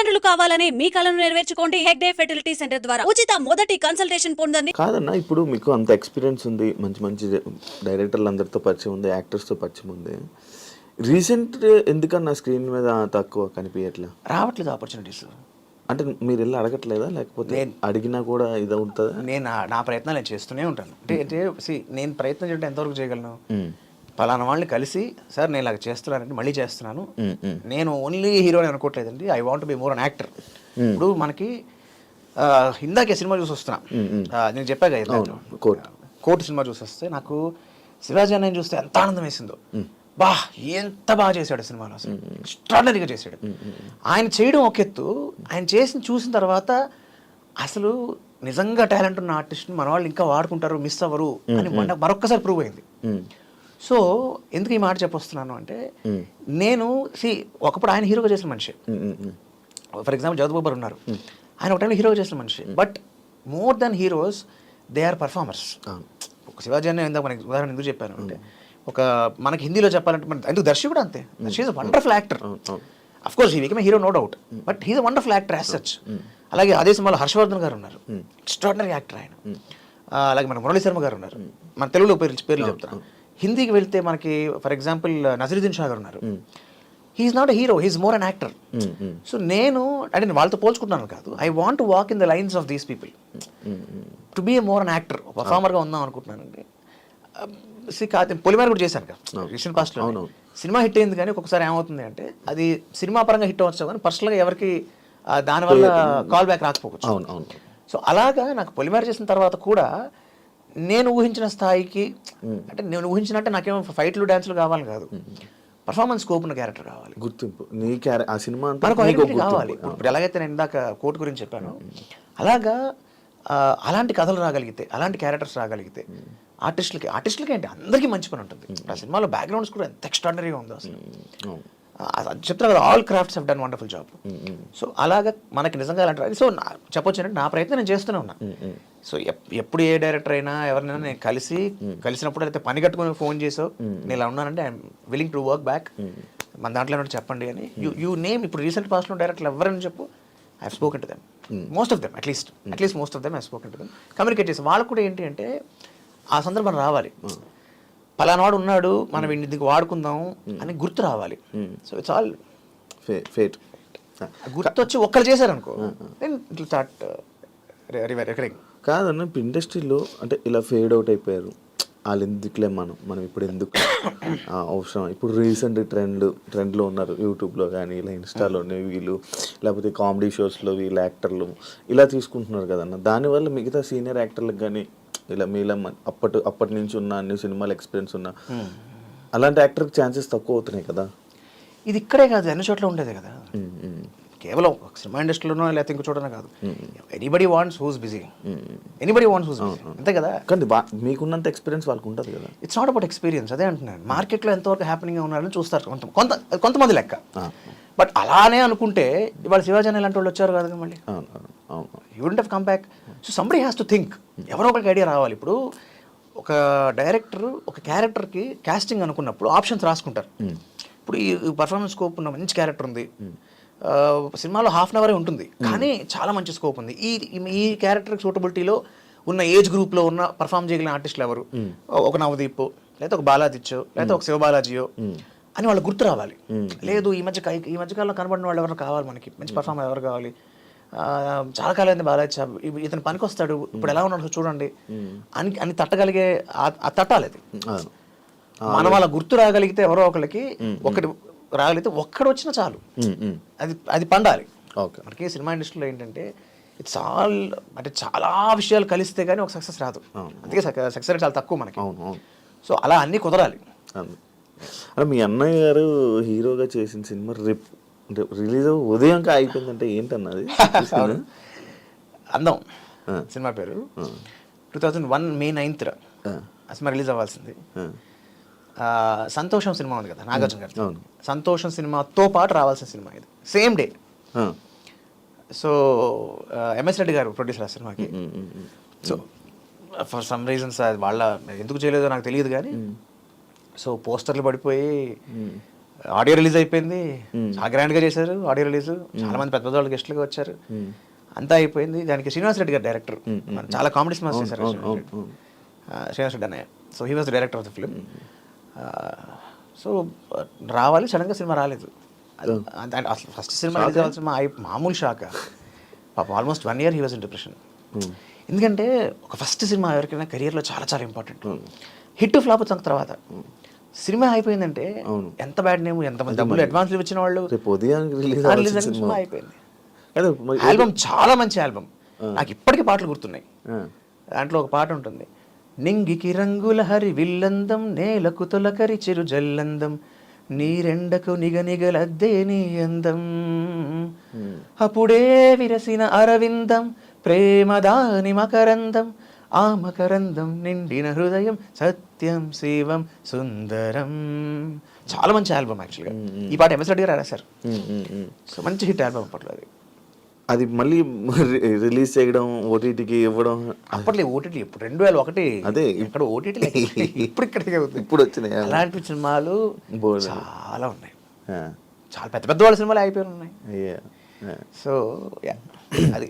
తల్లిదండ్రులు కావాలని మీ కలను నెరవేర్చుకోండి హెగ్డే ఫెర్టిలిటీ సెంటర్ ద్వారా ఉచిత మొదటి కన్సల్టేషన్ పొందండి. కాదన్నా, ఇప్పుడు మీకు అంత ఎక్స్పీరియన్స్ ఉంది, మంచి మంచి డైరెక్టర్లు అందరితో పరిచయం ఉంది, యాక్టర్స్తో పరిచయం ఉంది. రీసెంట్ ఎందుకన్నా స్క్రీన్ మీద తక్కువ కనిపించట్లే? రావట్లేదు ఆపర్చునిటీస్. అంటే మీరు వెళ్ళి అడగట్లేదా, లేకపోతే అడిగినా కూడా ఇది అవుతుందా? నేను నా ప్రయత్నాలు నేను చేస్తూనే ఉంటాను. అంటే నేను ప్రయత్నం చేయడం ఎంతవరకు చేయగలను? పలానా వాళ్ళని కలిసి సార్ నేను ఇలా చేస్తున్నానంటే మళ్ళీ చేస్తున్నాను, నేను ఓన్లీ హీరోని అనుకోవట్లేదండి, I want be more an actor. ఇప్పుడు మనకి ఇందాకే సినిమా చూసి వస్తున్నా, నేను చెప్పాగా కోర్టు సినిమా చూసి వస్తే నాకు శివాజీ అన్నయ్యని చూస్తే ఎంత ఆనందం వేసిందో. ఎంత బాగా చేశాడు సినిమాలో, అసలు ఎక్స్ట్రాడినరీగా చేశాడు. ఆయన చేయడం ఒక ఎత్తు, ఆయన చూసిన తర్వాత అసలు నిజంగా టాలెంట్ ఉన్న ఆర్టిస్ట్ని మన వాళ్ళు ఇంకా వాడుకుంటారు, మిస్ అవ్వరు అని మరొక్కసారి ప్రూవ్ అయింది. సో ఎందుకు ఈ మాట చెప్పొస్తున్నాను అంటే, నేను ఒకప్పుడు ఆయన హీరోగా చేసిన మనిషి. ఫర్ ఎగ్జాంపుల్ జగత్ బాబర్ ఉన్నారు, ఆయన ఒక టైంలో హీరోగా చేసిన మనిషి. But more than heroes they are performers. ఒక శివాజీ అనే ఇందాక మనకి ఉదాహరణ ఎందుకు చెప్పాను అంటే, ఒక మనకి హిందీలో చెప్పాలంటే మన ఎందుకు దర్శి కూడా అంతే, Darshi is a wonderful actor. Of course he become hero no doubt, but he's a wonderful actor as such. అలాగే అదే సినిమాలో హర్షవర్ధన్ గారు ఉన్నారు, ఎక్స్ట్రాడినరీ యాక్టర్ ఆయన. అలాగే మన మురళీ శర్మ గారు ఉన్నారు, మన తెలుగులో పేర్లు చెప్తాను. హిందీకి వెళ్తే మనకి ఫర్ ఎగ్జాంపుల్ నజరుద్దీన్ షా గారు ఉన్నారు. He's not a hero, he's more an actor. So నేను వాళ్ళతో పోల్చుకుంటున్నాను కాదు, I want to walk in the lines of these people to be a more an actor, పర్ఫార్మర్గా ఉందాం అనుకుంటున్నానండి. పొలిమేర కూడా చేశాను కదా రీసెంట్ పాస్ట్లో. సినిమా హిట్ అయింది, కానీ ఒక్కొక్కసారి ఏమవుతుంది అంటే అది సినిమా పరంగా హిట్ అవచ్చు కానీ పర్సనల్గా ఎవరికి దానివల్ల కాల్ బ్యాక్ రాకపోవచ్చు. సో అలాగా నాకు పొలిమేర చేసిన తర్వాత కూడా నేను ఊహించిన స్థాయికి, అంటే నేను ఊహించినట్టే నాకేమో ఫైట్లు డ్యాన్స్లు కావాలి కాదు, పర్ఫార్మెన్స్ స్కోప్ ఉన్న క్యారెక్టర్ కావాలి, గుర్తింపు ఆ సినిమా మనకు ఐడెంటిటీ కావాలి. ఇప్పుడు ఎలాగైతే నేను ఇందాక కోర్టు గురించి చెప్పాను, అలాగా అలాంటి కథలు రాగలిగితే, అలాంటి క్యారెక్టర్స్ రాగలిగితే ఆర్టిస్టులకి ఏంటి అందరికీ మంచి పని ఉంటుంది. ఆ సినిమాలో బ్యాక్గ్రౌండ్స్ కూడా ఎంత ఎక్స్ట్రాడినరీగా ఉందో అసలు. చెప్తున్నా కదా, all crafts have done wonderful job. So అలాగా మనకి నిజంగా అలాంటి, సో చెప్పొచ్చు అంటే నా ప్రయత్నం నేను చేస్తూనే ఉన్నా. సో ఎప్పుడు ఏ డైరెక్టర్ అయినా ఎవరినైనా నేను కలిసినప్పుడు అయితే పని కట్టుకుని ఫోన్ చేసావు, నేను ఇలా ఉన్నానంటే I'm willing to work back, మన దాంట్లో ఏమంటే చెప్పండి అని. యూ నేమ్ ఇప్పుడు రీసెంట్ పాస్ట్లో డైరెక్టర్లు ఎవరని చెప్పు, I have spoken to them, most of them, at least most of them I have spoken to them, communicate చేసి. వాళ్ళకు కూడా ఏంటి అంటే ఆ సందర్భం రావాలి, పలానాడు ఉన్నాడు మనం దీనికి వాడుకుందాం అని గుర్తు రావాలి. So it's all fate. గుర్తు వచ్చి ఒక్కరు చేశారనుకో, స్టార్ట్ కాదన్న. ఇప్పుడు ఇండస్ట్రీలో అంటే ఇలా ఫేడ్ అవుట్ అయిపోయారు, వాళ్ళు ఎందుకులే మనం ఇప్పుడు ఎందుకు అవసరం. ఇప్పుడు రీసెంట్ ట్రెండ్లో ఉన్నారు, యూట్యూబ్లో కానీ ఇలా ఇన్స్టాలోనే వీళ్ళు, లేకపోతే కామెడీ షోస్లో వీళ్ళు యాక్టర్లు ఇలా తీసుకుంటున్నారు కదన్న. దానివల్ల మిగతా సీనియర్ యాక్టర్లకు కానీ ఇలా మీలా అప్పటి నుంచి ఉన్న అన్ని సినిమాల ఎక్స్పీరియన్స్ ఉన్న అలాంటి యాక్టర్కి ఛాన్సెస్ తక్కువ అవుతున్నాయి కదా. ఇది ఇక్కడే కాదు, అన్ని చోట్ల ఉండేది కదా, కేవలం సినిమా ఇండస్ట్రీలోనో లేకపోతే ఇంకో చోటనే కాదు. ఎనీబడి వాంట్స్ హూస్ బిజీ, అంతే కదా. కానీ మీకున్నంత ఎక్స్పీరియన్స్ వాళ్ళకు ఉంటుంది కదా. ఇట్స్ నాట్ అబౌట్ ఎక్స్పీరియన్స్, అదే అంటున్నాను. మార్కెట్లో ఎంతవరకు హ్యాపెనింగ్ ఉన్నారని చూస్తారు కొంతమంది లెక్క. బట్ అలానే అనుకుంటే ఇవాళ శివాజీ ఇలాంటి వాళ్ళు వచ్చారు కదా మళ్ళీ, you wouldn't have come back. So somebody has to think, ఎవరో ఒకరికి ఐడియా రావాలి. ఇప్పుడు ఒక డైరెక్టర్ ఒక క్యారెక్టర్కి కాస్టింగ్ అనుకున్నప్పుడు ఆప్షన్స్ రాసుకుంటారు. ఇప్పుడు ఈ పర్ఫార్మెన్స్ స్కోప్ ఉన్న మంచి క్యారెక్టర్ ఉంది, సినిమాలో హాఫ్ అన్ అవరే ఉంటుంది కానీ చాలా మంచి స్కోప్ ఉంది, ఈ క్యారెక్టర్ సూటబిలిటీలో ఉన్న ఏజ్ గ్రూప్లో ఉన్న పర్ఫామ్ చేయగలిగిన ఆర్టిస్టులు ఎవరు, ఒక నవదీప్ లేకపోతే ఒక బాలాదిత్యో లేకపోతే ఒక శివబాలాజీయో అని వాళ్ళు గుర్తు రావాలి. లేదు ఈ మధ్యకాలంలో కనబడిన వాళ్ళు ఎవరు కావాలి, మనకి మంచి పర్ఫార్మర్ ఎవరు కావాలి, చాలా కాలం అయింది బాలాజీ ఇతను పనికి వస్తాడు, ఇప్పుడు ఎలా ఉన్నాడు చూడండి అని తట్టగలిగే తట్టాలి. అది మనం అలా గుర్తు రాగలిగితే ఎవరో ఒకరికి ఒకటి రాగలిగితే ఒక్కడు వచ్చినా చాలు, అది పండాలి. మనకి సినిమా ఇండస్ట్రీలో ఏంటంటే ఇట్స్ ఆల్ అంటే చాలా విషయాలు కలిస్తే కానీ ఒక సక్సెస్ రాదు, అందుకే సక్సెస్ చాలా తక్కువ మనకి. సో అలా అన్నీ కుదరాలి. అలా మీ అన్నయ్య గారు హీరోగా చేసిన సినిమా రిలీజ్ ఉదయంగా అయిపోయిందంటే ఏంటన్నది? అందం సినిమా పేరు. 2001 May 9th ఆ సినిమా రిలీజ్ అవ్వాల్సింది. సంతోషం సినిమా ఉంది కదా నాగార్జున గారు, సంతోషం సినిమాతో పాటు రావాల్సిన సినిమా ఇది, same day. So MS Reddy గారు ప్రొడ్యూసర్ ఆ సినిమాకి. సో ఫర్ సమ్ రీజన్స్ వాళ్ళ ఎందుకు చేయలేదో నాకు తెలియదు కానీ, సో పోస్టర్లు పడిపోయి ఆడియో రిలీజ్ అయిపోయింది, చాలా గ్రాండ్గా చేశారు ఆడియో రిలీజ్, చాలా మంది పెద్ద వాళ్ళు గెస్ట్లుగా వచ్చారు, అంతా అయిపోయింది. దానికి శ్రీనివాస్ రెడ్డి గారు డైరెక్టర్, చాలా కామెడీ సినిమాస్ చేశారు శ్రీనివాస్ రెడ్డి అన్నయ్య. So he was the director of the film. So రావాలి, సడన్గా సినిమా రాలేదు. అసలు ఫస్ట్ సినిమా రిలీజ్ అవ్వాల్సిన మామూలు షాక్. పాపం almost 1 year he was in depression. ఎందుకంటే ఒక ఫస్ట్ సినిమా ఎవరికైనా కెరియర్లో చాలా చాలా ఇంపార్టెంట్. హిట్ ఫ్లాప్ వచ్చిన తర్వాత సినిమా అయిపోయిందంటే ఎంత బ్యాడ్ నేమ్, ఎంతమంది డబ్బులు అడ్వాన్స్లు ఇచ్చిన వాళ్ళు, రిలీజ్ సినిమా అయిపోయింది. ఆల్బమ్ చాలా మంచి ఆల్బమ్, నాకు ఇప్పటికీ పాటలు గుర్తున్నాయి. దాంట్లో ఒక పాట ఉంటుంది, నింగికి రంగుల హరి విల్లందం, నేలకు తొలకరి చిరు జల్లందం, నీరెండకు నిగనిగలద్దే నీ అందం, అప్పుడే విరసిన అరవిందం, ప్రేమ దాని మకరందం, ఆ మకరందం నిండిన హృదయం, సత్యం శివం సుందరం. చాలా మంచి ఆల్బమ్ యాక్చువల్గా. ఈ పాట ఎంఎస్ రెడ్డి గారు రాశారు. సో మంచి హిట్ ఆల్బమ్ అప్పట్లో అది. అది మళ్ళీ రిలీజ్ చేయడం, ఓటీటీకి ఇవ్వడం. అప్పట్లో ఓటీటీ ఇప్పుడు 2001 అదే ఇక్కడ ఓటీటీ ఇప్పుడు ఇక్కడికే ఉంది. ఇప్పుడు వచ్చినాయి అలాంటి సినిమాలు చాలా ఉన్నాయి, చాలా పెద్ద పెద్ద వాళ్ళ సినిమాలు అయిపోయి ఉన్నాయి. సో అది